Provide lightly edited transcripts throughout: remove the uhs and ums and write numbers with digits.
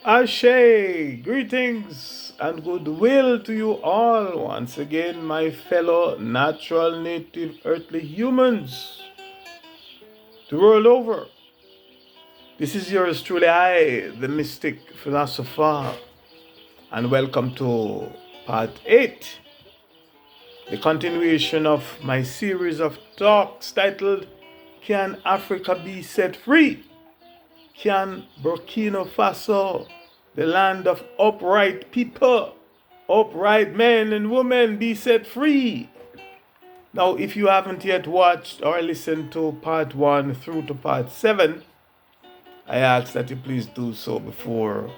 Ashe, greetings and goodwill to you all once again, my fellow natural, native, earthly humans the world over. This is yours truly, I, the Mystic Philosopher, and welcome to part 8, the continuation of my series of talks titled Can Africa Be Set Free? Can Burkina Faso, the land of upright people, upright men and women, be set free? Now, if you haven't yet watched or listened to part 1 through to part 7, I ask that you please do so before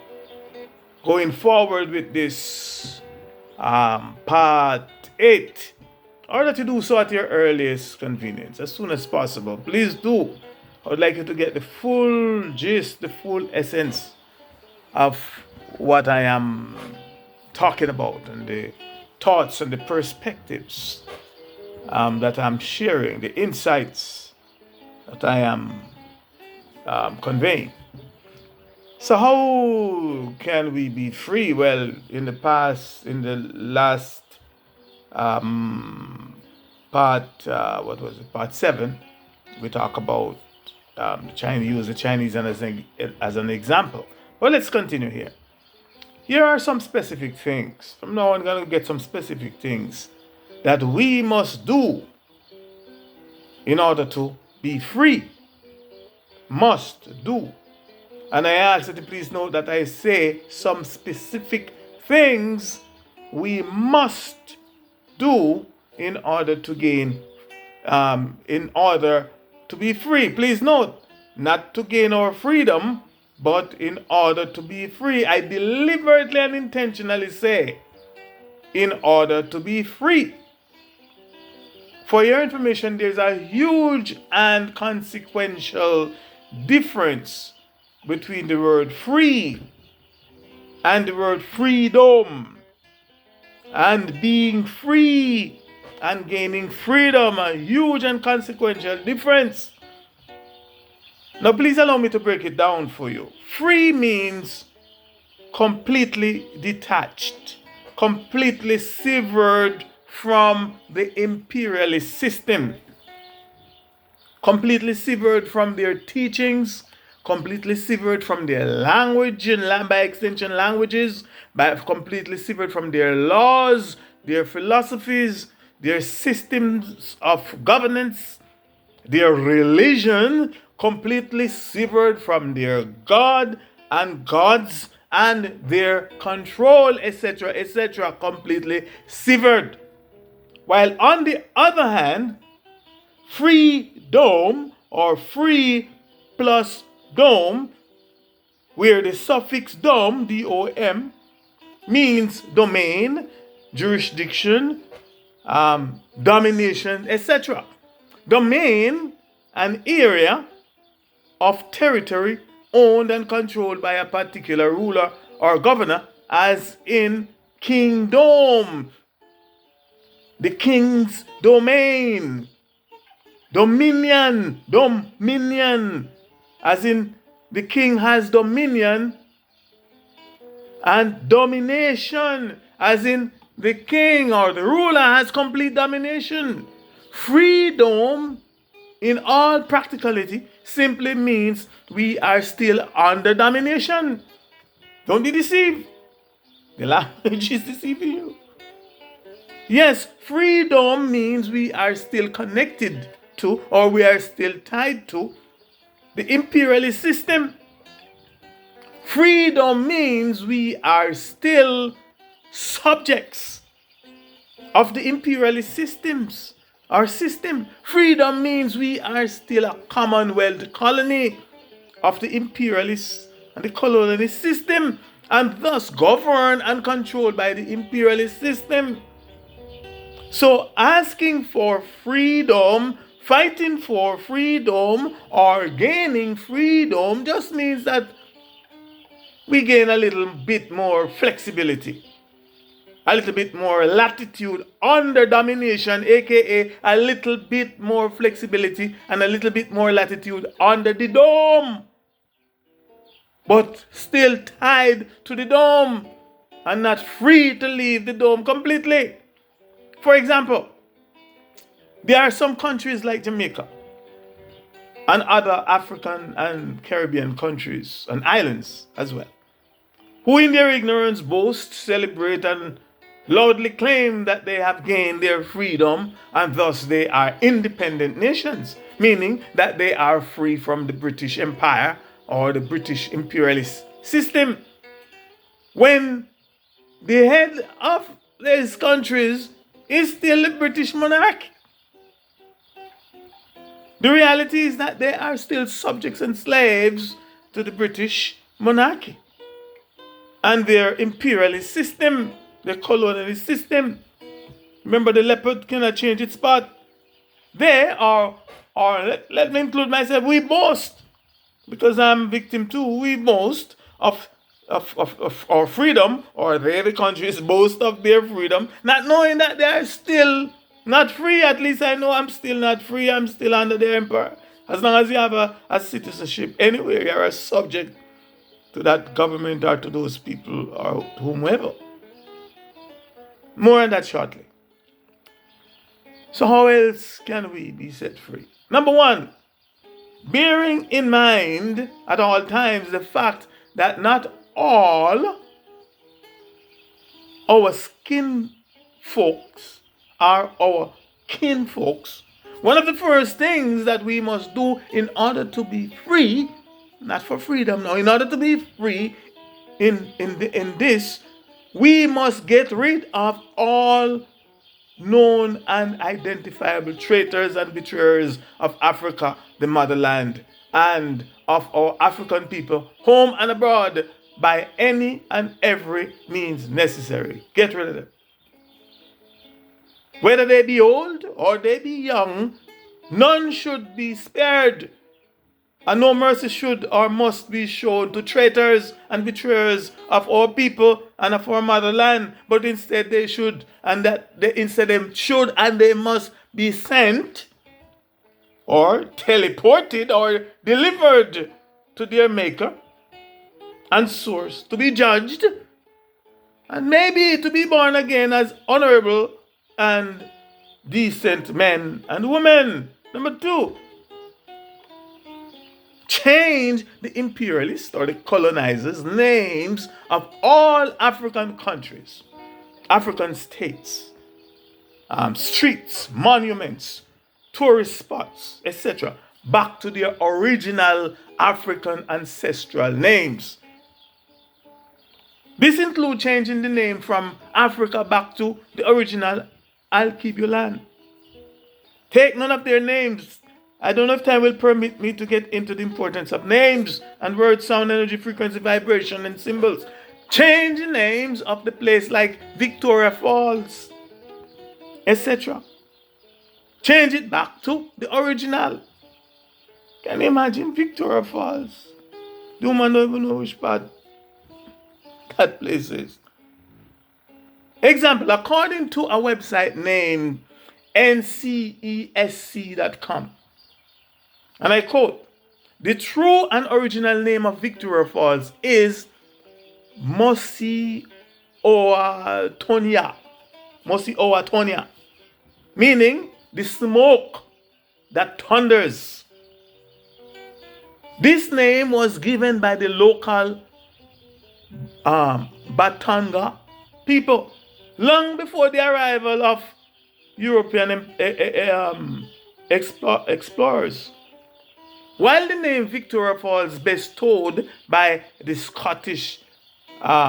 going forward with this part 8, or that you do so at your earliest convenience, as soon as possible. Please do. I would like you to get the full gist, the full essence of what I am talking about, and the thoughts and the perspectives that I'm sharing, the insights that I am conveying. So how can we be free? Well, in the last part, part 7, we talk about use the Chinese as an example. But let's continue here. Here are some specific things. From now on, I'm going to get some specific things that we must do in order to be free. Must do. And I ask that you please note that I say some specific things we must do in order to gain, in order to be free. Please note, not to gain our freedom, but in order to be free. I deliberately and intentionally say, in order to be free. For your information, there's a huge and consequential difference between the word free and the word freedom. And being free and gaining freedom, a huge and consequential difference. Now, please allow me to break it down for you. Free means completely detached, completely severed from the imperialist system, completely severed from their teachings, completely severed from their language and by extension languages, completely severed from their laws, their philosophies, their systems of governance, their religion, completely severed from their God and gods and their control, etc., etc., completely severed. While on the other hand, freedom or free plus dom, where the suffix dom, D-O-M, means domain, jurisdiction, domination, etc. Domain, an area of territory owned and controlled by a particular ruler or governor, as in kingdom, the king's domain. Dominion, as in the king has dominion, and domination, as in the king or the ruler has complete domination. Freedom, in all practicality, simply means we are still under domination. Don't be deceived. The language is deceiving you. Yes, freedom means we are still connected to, or we are still tied to, the imperialist system. Freedom means we are still subjects of the imperialist systems. Our system. Freedom means we are still a commonwealth colony of the imperialist and the colonialist system, and thus governed and controlled by the imperialist system. So asking for freedom, fighting for freedom, or gaining freedom just means that we gain a little bit more flexibility, a little bit more latitude under domination, aka a little bit more flexibility and a little bit more latitude under the dome. but still tied to the dome and not free to leave the dome completely. For example, there are some countries like Jamaica and other African and Caribbean countries and islands as well, who in their ignorance boast, celebrate, and loudly claim that they have gained their freedom and thus they are independent nations, meaning that they are free from the British Empire or the British imperialist system. When the head of these countries is still the British monarch. The reality is that they are still subjects and slaves to the British monarchy and their imperialist system, their colonialist system. Remember, the leopard cannot change its spot. They are, or let me include myself, we boast, because I'm victim too, we boast of our freedom, or they, the countries, boast of their freedom, not knowing that they are still not free. At least I know I'm still not free. I'm still under their empire. As long as you have a citizenship anywhere, you're a subject to that government or to those people or to whomever. More on that shortly. So how else can we be set free? Number one, bearing in mind at all times the fact that not all our skin folks are our kin folks. One of the first things that we must do in order to be free, not for freedom now, in order to be free in this, we must get rid of all known and identifiable traitors and betrayers of Africa, the motherland, and of our African people, home and abroad, by any and every means necessary. Get rid of them. Whether they be old or they be young, none should be spared, and no mercy should or must be shown to traitors and betrayers of our people and of our motherland, but instead they should, and that they instead they should and they must be sent or teleported or delivered to their maker and source to be judged and maybe to be born again as honorable and decent men and women. Number two, change the imperialist or the colonizers' names of all African countries, African states, streets, monuments, tourist spots, etc., back to their original African ancestral names. This includes changing the name from Africa back to the original I'll keep your land. Take none of their names. I don't know if time will permit me to get into the importance of names and word, sound, energy, frequency, vibration, and symbols. Change the names of the place like Victoria Falls, etc. Change it back to the original. Can you imagine Victoria Falls? The woman don't even know which part that place is. Example, according to a website named ncesc.com, and I quote, the true and original name of Victoria Falls is Mosi Oatonia, meaning the smoke that thunders. This name was given by the local Batanga people long before the arrival of European explorers. While the name Victoria Falls bestowed by the Scottish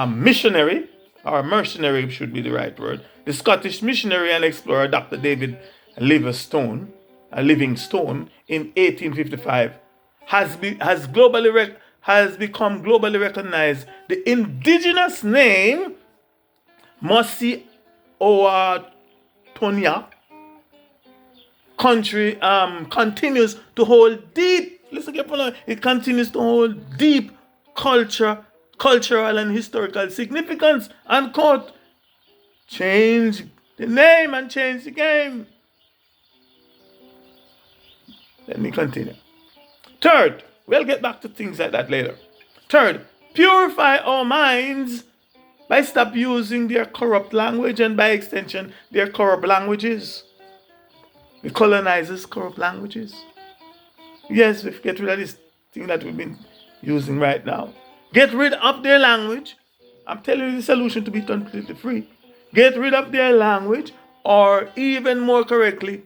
missionary, or mercenary should be the right word, the Scottish missionary and explorer Dr. David Livingstone in 1855, has become globally recognized. The indigenous name Mosi Oatonia country continues to hold deep. Listen carefully. It continues to hold deep cultural and historical significance. Unquote. Change the name and change the game. Let me continue. Third, we'll get back to things like that later. Third, purify our minds by stop using their corrupt language and by extension their corrupt languages. The colonizers' corrupt languages. Yes, we get rid of this thing that we've been using right now. Get rid of their language. I'm telling you the solution to be completely free. Get rid of their language, or even more correctly,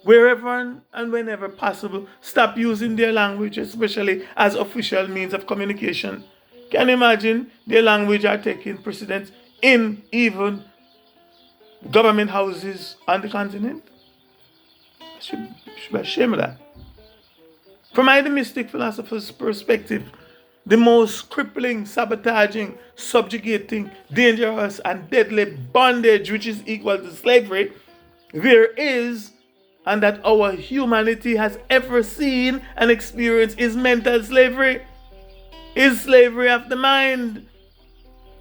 wherever and whenever possible, stop using their language, especially as official means of communication. Can you imagine their language are taking precedence in even government houses on the continent? Should be ashamed of that. From the Mystic Philosopher's perspective, the most crippling, sabotaging, subjugating, dangerous, and deadly bondage, which is equal to slavery, there is, and that our humanity has ever seen and experienced, is mental slavery, is slavery of the mind,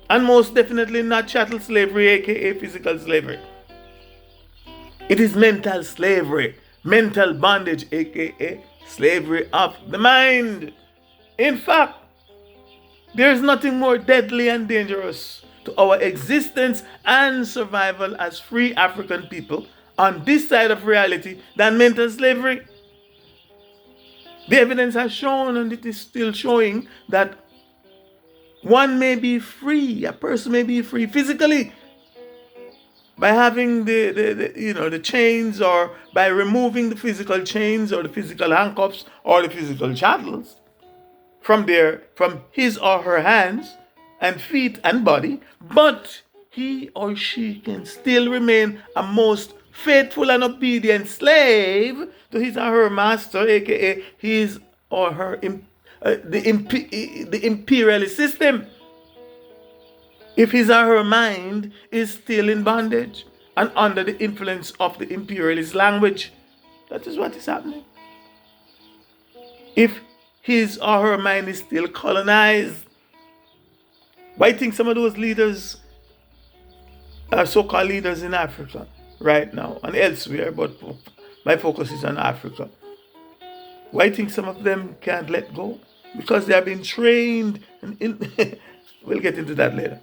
and most definitely not chattel slavery, aka physical slavery. It is mental slavery, mental bondage, aka slavery of the mind. In fact, there is nothing more deadly and dangerous to our existence and survival as free African people on this side of reality than mental slavery. The evidence has shown, and it is still showing, that one may be free, a person may be free physically by having the chains, or by removing the physical chains or the physical handcuffs or the physical chattels from his or her hands and feet and body, but he or she can still remain a most faithful and obedient slave to his or her master, aka his or her the imperialist system, if his or her mind is still in bondage and under the influence of the imperialist language. That is what is happening. If his or her mind is still colonized. Why think some of those leaders are so-called leaders in Africa right now and elsewhere, but my focus is on Africa? Why think some of them can't let go? Because they have been trained. We'll get into that later.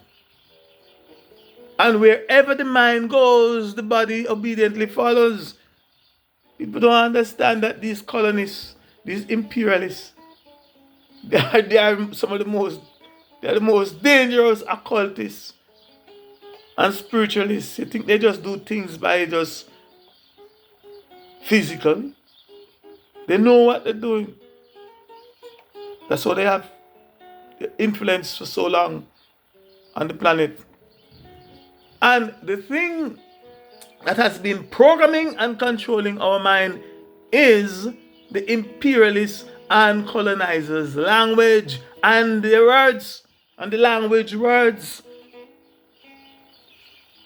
And wherever the mind goes, the body obediently follows. People don't understand that these colonists, these imperialists, they are some of the most dangerous occultists and spiritualists. You think they just do things by just physically? They know what they're doing. That's why they have influence for so long on the planet. And the thing that has been programming and controlling our mind is the imperialists and colonizers' language and their words and the language words.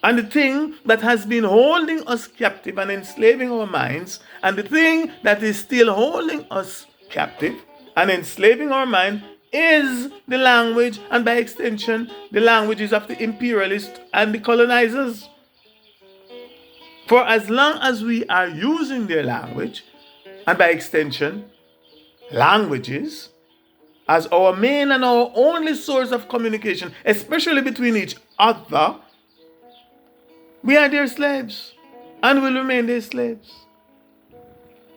And the thing that has been holding us captive and enslaving our minds, and the thing that is still holding us captive and enslaving our mind, is the language, and by extension, the languages of the imperialists and the colonizers. For as long as we are using their language, and by extension, languages, as our main and our only source of communication, especially between each other, we are their slaves and will remain their slaves.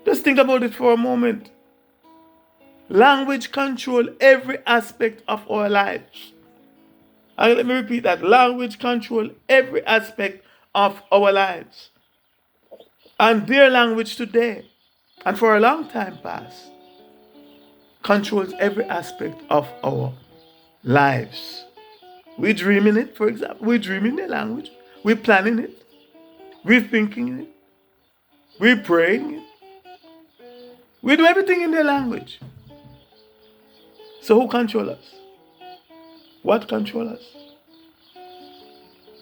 Just think about it for a moment. Language controls every aspect of our lives. And let me repeat that. Language controls every aspect of our lives. And their language today, and for a long time past, controls every aspect of our lives. We dream in it, for example. We dream in their language. We're planning it. We're thinking it. We're praying it. We do everything in their language. So who controls us? What controls us?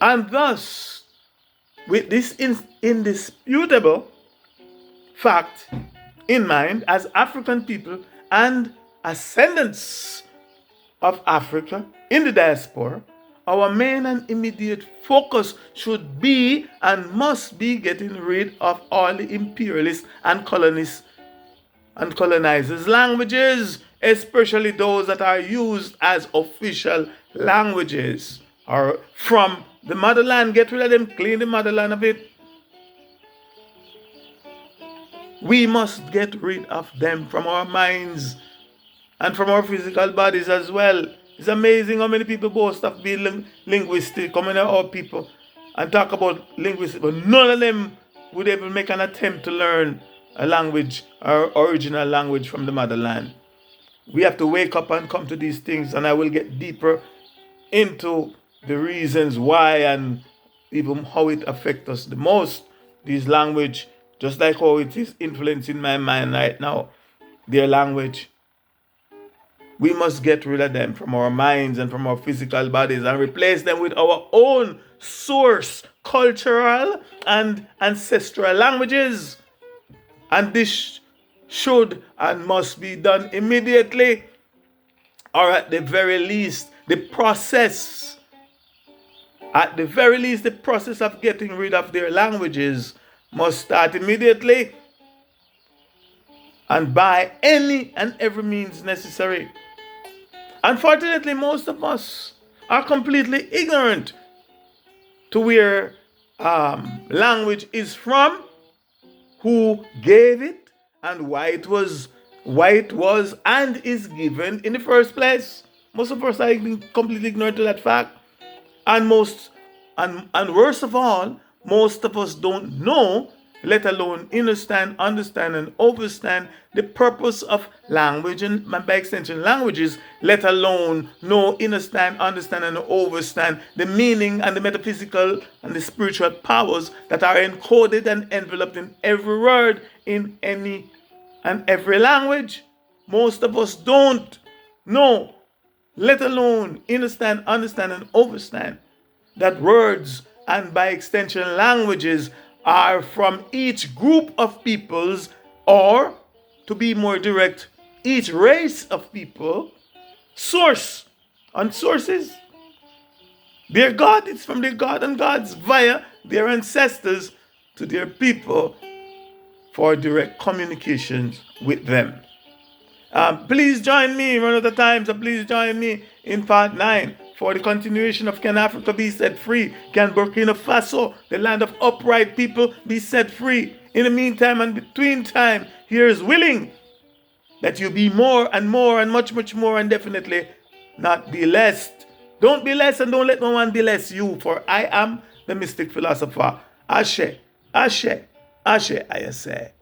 And thus, with this indisputable fact in mind, as African people and ascendants of Africa in the diaspora, our main and immediate focus should be and must be getting rid of all the imperialists and colonists and colonizers' languages, especially those that are used as official languages or from the motherland. Get rid of them, clean the motherland of it. We must get rid of them from our minds and from our physical bodies as well. It's amazing how many people boast of being linguistic, coming out our people and talk about linguistics, but none of them would ever make an attempt to learn a language, our original language from the motherland. We have to wake up and come to these things, and I will get deeper into the reasons why and even how it affects us the most. This language, just like how it is influencing my mind right now, their language. We must get rid of them from our minds and from our physical bodies and replace them with our own source, cultural and ancestral languages. And this should and must be done immediately, or at the very least, the process of getting rid of their languages must start immediately and by any and every means necessary. Unfortunately, most of us are completely ignorant to where language is from, who gave it, and why it was and is given in the first place. Most of us are completely ignorant to that fact. And worst of all, most of us don't know, let alone understand, and understand the purpose of language and by extension languages, let alone know, understand, and understand the meaning and the metaphysical and the spiritual powers that are encoded and enveloped in every word in any and every language. Most of us don't know, let alone understand, and understand that words and by extension languages are from each group of peoples, or to be more direct, each race of people, source and sources. Their God, it's from their God and gods via their ancestors to their people for direct communications with them. Please join me, run out of time, so please join me in part 9 for the continuation of Can Africa Be Set Free? Can Burkina Faso, the land of upright people, be set free? In the meantime and between time, here is willing that you be more and more and much, much more, and definitely not be less. Don't be less, and don't let no one be less you, for I am the Mystic Philosopher. Ashe, Ashe, Ashe, I say.